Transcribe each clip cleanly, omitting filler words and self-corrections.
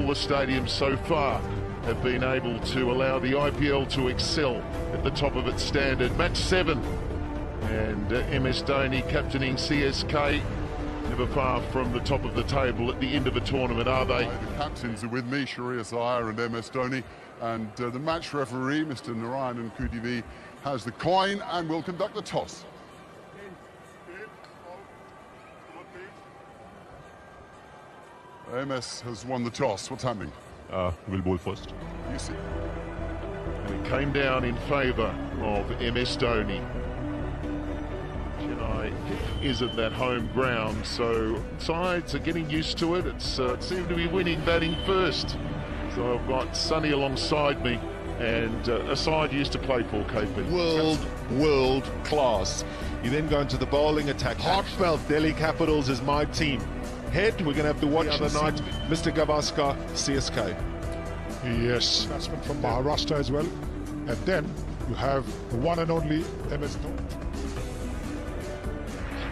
all the stadiums so far have been able to allow the IPL to excel at the top of its standard. Match 7, and MS Dhoni captaining CSK, never far from the top of the table at the end of a tournament, are they? The captains are with me, Shreyas Iyer and MS Dhoni, and the match referee, Mr. Narayanan Kudivi, has the coin and will conduct the toss. MS has won the toss. What's happening? We'll bowl first. You see. And it came down in favour of MS Dhoni. Chennai isn't that home ground, so sides are getting used to it. It seemed to be winning batting first. So I've got Sonny alongside me, and a side used to play for KP. World class. You then go into the bowling attack. Heartfelt, Delhi Capitals is my team. Head, we're going to have to watch the other night, Mr. Gavaskar, CSK. Yes, batsman from Maharashtra as well. And then you have the one and only MS Dhoni.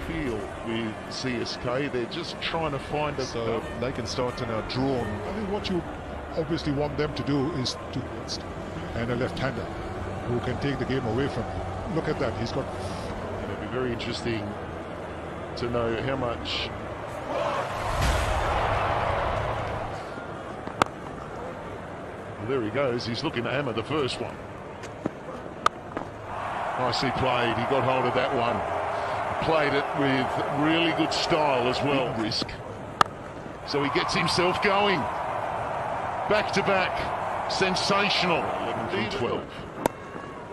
Feel with CSK, they're just trying to find a... So they can start to now draw. I think what you obviously want them to do is to... and a left-hander who can take the game away from you. Look at that, he's got... It'll be very interesting to know how much... Well, there he goes, he's looking to hammer the first one. Nicely played, he got hold of that one. Played it with really good style as well. Risk. So he gets himself going. Back to back. Sensational. 11 from 12.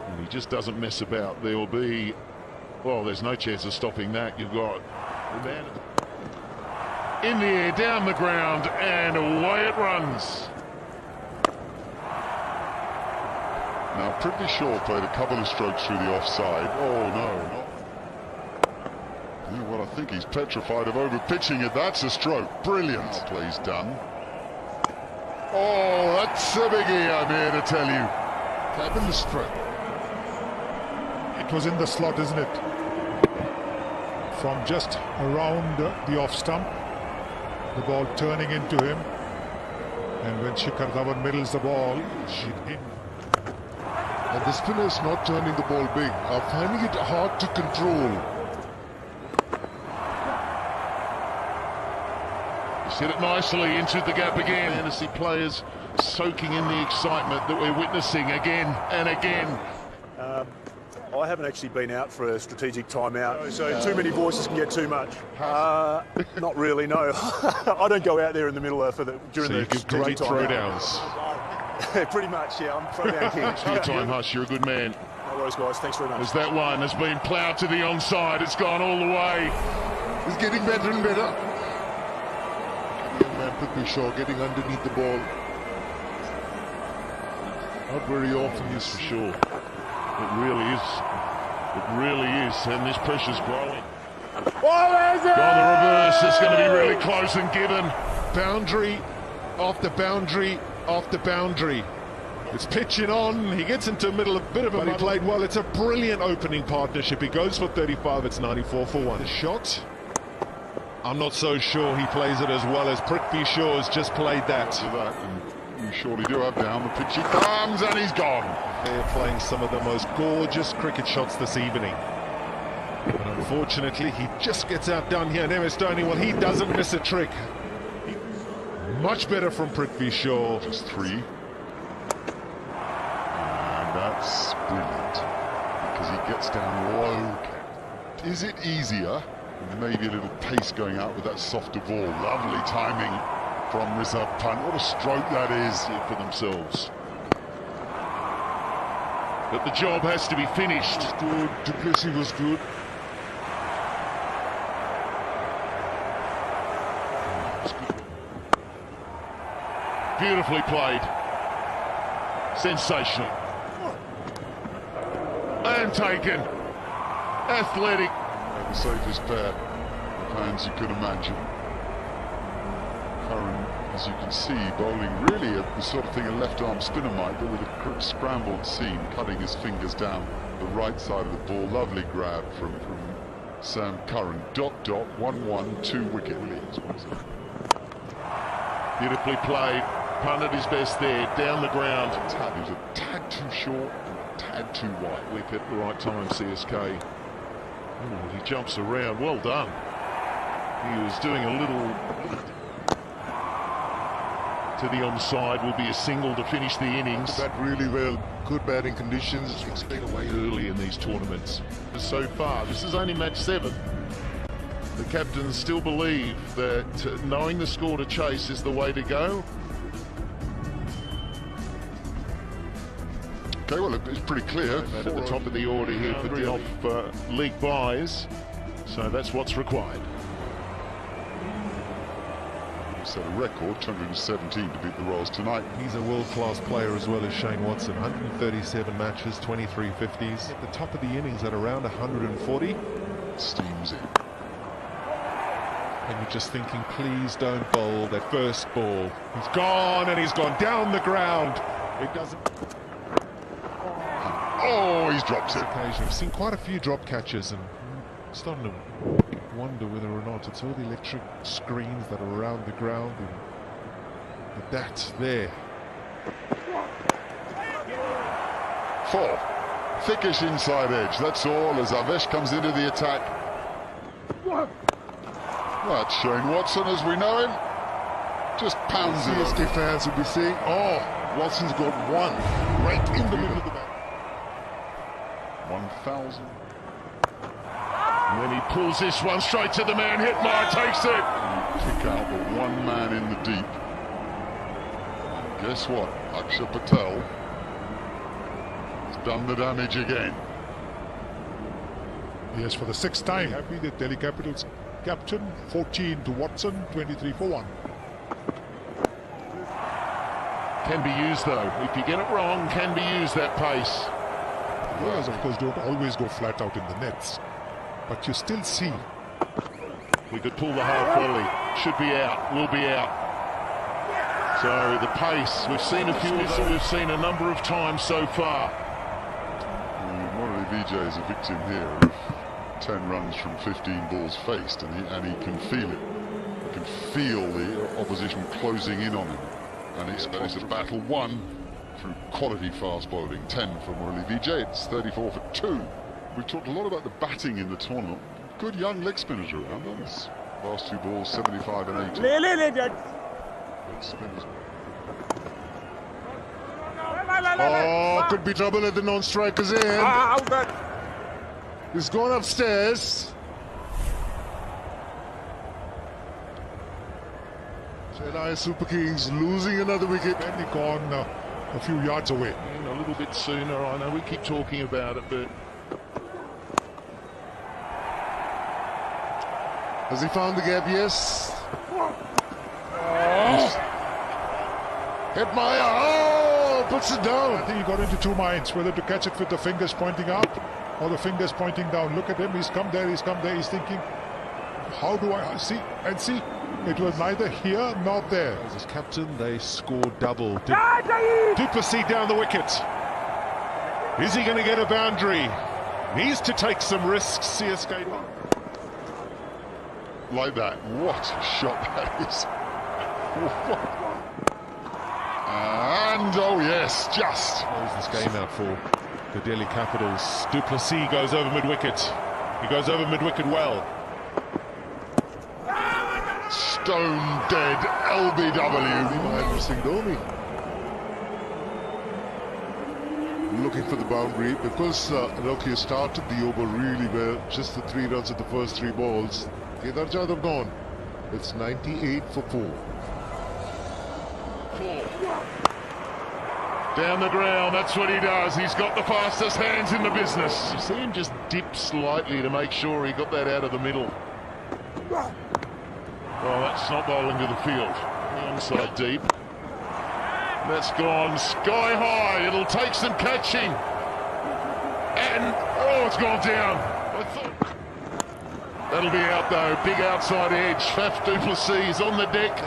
And he just doesn't mess about. There will be... Well, there's no chance of stopping that. You've got... In the air, down the ground, and away it runs. Now, Prithvi Shaw played a couple of strokes through the offside. Oh, no. You know what, I think he's petrified of over-pitching it. That's a stroke. Brilliant. Well play's done. Oh, that's a biggie, I'm here to tell you. Fabulous stroke. It was in the slot, isn't it? From just around the off stump, the ball turning into him. And when Shikhar Dhawan middles the ball, she'd in. And the spinners not turning the ball big are finding it hard to control. He's hit it nicely into the gap again. Fantasy players soaking in the excitement that we're witnessing again and again. I haven't actually been out for a strategic timeout, so too many voices can get too much. Not really, no. I don't go out there in the middle during the give great throwdowns. Pretty much, yeah. I'm throwdown king. Thanks for your time, Hush. You're a good man. No worries, guys. Thanks very much. As that one has been ploughed to the onside, it's gone all the way. He's getting better and better. Young man Prithvi Shaw getting underneath the ball. Not very often, is for sure. It really is. It really is, and this pressure's growing. Oh, is it? On the reverse, it's going to be really close and given. Boundary after boundary after boundary. It's pitching on. He gets into the middle of a bit of a... But he played well. It's a brilliant opening partnership. He goes for 35. It's 94 for 1. The shot. I'm not so sure he plays it as well as Prithvi Shaw has just played that. And you surely do have down the pitch. He comes and he's gone. They're playing some of the most gorgeous cricket shots this evening. But unfortunately, he just gets outdone here. And MS Dhoni, well, he doesn't miss a trick. Much better from Prithvi Shaw. Just 3. And that's brilliant. Because he gets down low. Is it easier? Maybe a little pace going out with that softer ball. Lovely timing from Rishabh Pant. What a stroke that is For themselves. But the job has to be finished. Good. Du Plessis was good. Beautifully played. Sensational. And taken. Athletic. The safest pair of hands you could imagine. Curran, as you can see, bowling really the sort of thing a left-arm spinner might do, with a scrambled seam, cutting his fingers down the right side of the ball. Lovely grab from Sam Curran. 1-1, 2 wicket leads. Beautifully played. punted his best there, down the ground. He was a tad too short, a tad too wide. Wick at the right time, CSK. Ooh, he jumps around, well done. He was doing a little... To the onside will be a single to finish the innings. That really well, good batting conditions. Expect away early in these tournaments. So far, this is only match 7. The captains still believe that knowing the score to chase is the way to go. Okay, well, it's pretty clear. At the top of the order here for the off league buys. So that's what's required. Set a record, 217 to beat the Royals tonight. He's a world-class player as well as Shane Watson. 137 matches, 23 50s. At the top of the innings at around 140. Steams in. And you're just thinking, please don't bowl that first ball. He's gone, and he's gone down the ground. It doesn't... Oh, he's dropped it. Occasion. I've seen quite a few drop catches, and I'm starting to wonder whether or not it's all the electric screens that are around the ground, and that's there. 4. Thickish inside edge, that's all, as Avesh comes into the attack. That's Shane Watson as we know him. Just pounds it. CSK fans will be saying, oh, Watson's got one right in the middle of the bat. 1,000. And then he pulls this one straight to the man. Hitmar takes it. Kick out the one man in the deep. Guess what? Akshay Patel has done the damage again. Yes, for the 6th time. Happy the Delhi Capitals captain, 14 to Watson, 23 for 1. Can be used though. If you get it wrong, can be used, that pace. Players, of course, don't always go flat out in the nets, but you still see. We could pull the half volley. Should be out. Will be out. So the pace. We've seen a few of them. We've seen a number of times so far. Morley Vijay is a victim here of 10 runs from 15 balls faced, and he can feel it. He can feel the opposition closing in on him, and it's a battle won through quality fast bowling. 10 for Morley Vijay. It's 34 for 2. We've talked a lot about the batting in the tournament. Good young leg spinners around. Those last 2 balls, 75 and 80. Good spinners. Oh, could be trouble at the non-striker's end. He's gone upstairs. Chennai Super Kings losing another wicket. And he gone a few yards away. A little bit sooner. I know we keep talking about it, but... Has he found the gap? Yes. Hitmar, oh, puts it down. I think he got into 2 minds, whether to catch it with the fingers pointing up or the fingers pointing down. Look at him, he's come there, he's thinking, how do I see? And see, it was neither here nor there. As captain, they scored double. Duplessis down the wicket. Is he going to get a boundary? Needs to take some risks, CSK. Like that. What a shot that is. And oh yes, just close this game out for the Delhi Capitals. Duplessis goes over mid-wicket. He goes over mid-wicket well. stone dead LBW. Singh Dhoni looking for the boundary because Rocky started the over really well. Just the 3 runs at the first 3 balls. Kedar Jadhav gone. It's 98 for 4. Down the ground, that's what he does. He's got the fastest hands in the business. You see him just dip slightly to make sure he got that out of the middle. Well, that's not bowling to the field. The onside deep. That's gone sky high. It'll take some catching. And, oh, it's gone down. I thought... That'll be out, though. Big outside edge. Faf du Plessis on the deck.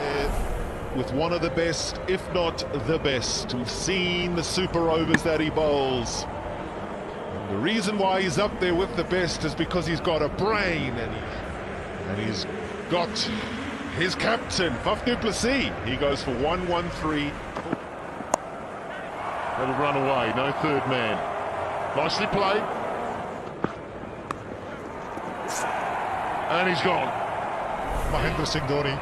With one of the best, if not the best. We've seen the super overs that he bowls. And the reason why he's up there with the best is because he's got a brain and he's got His captain, Faf du Plessis, he goes for 1-1-3. That'll run away, no third man. Nicely played. And he's gone. Mahendra Singh Dhoni.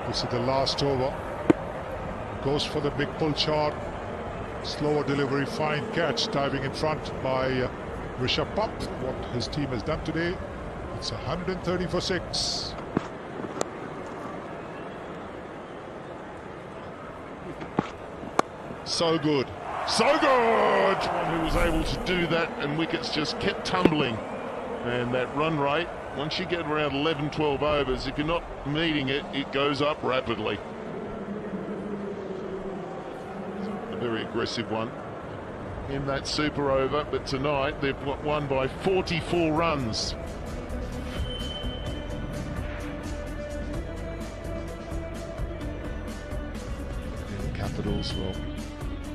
This is the last over. Goes for the big pull shot. Slower delivery, fine catch, diving in front by Rishabh Pant. What his team has done today, it's 130 for 6. So good. So good! One who was able to do that, and wickets just kept tumbling. And that run rate, once you get around 11, 12 overs, if you're not meeting it, it goes up rapidly. A very aggressive one in that super over, but tonight they've won by 44 runs. And the Capitals, well,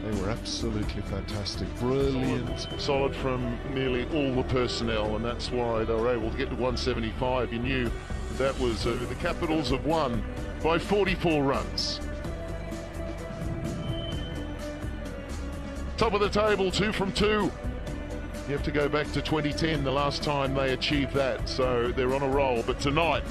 they were absolutely fantastic, brilliant. Solid from nearly all the personnel, and that's why they were able to get to 175. You knew that was the Capitals have won by 44 runs. Top of the table, 2 from 2. You have to go back to 2010, the last time they achieved that, so they're on a roll. But tonight...